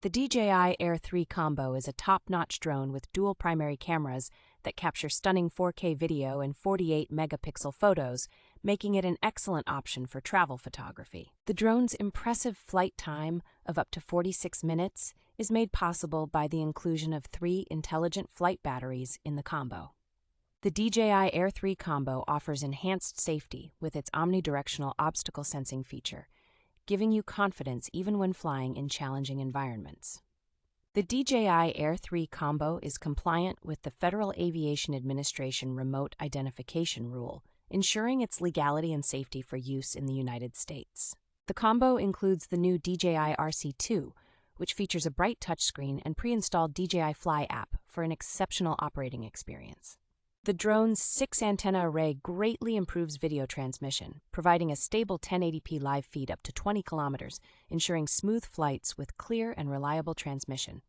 The DJI Air 3 combo is a top-notch drone with dual primary cameras that capture stunning 4K video and 48 megapixel photos, making it an excellent option for travel photography. The drone's impressive flight time of up to 46 minutes is made possible by the inclusion of 3 intelligent flight batteries in the combo. The DJI Air 3 combo offers enhanced safety with its omnidirectional obstacle sensing feature, giving you confidence even when flying in challenging environments. The DJI Air 3 combo is compliant with the Federal Aviation Administration Remote Identification Rule, ensuring its legality and safety for use in the United States. The combo includes the new DJI RC 2, which features a bright touchscreen and pre-installed DJI Fly app for an exceptional operating experience. The drone's 6-antenna array greatly improves video transmission, providing a stable 1080p live feed up to 20 kilometers, ensuring smooth flights with clear and reliable transmission.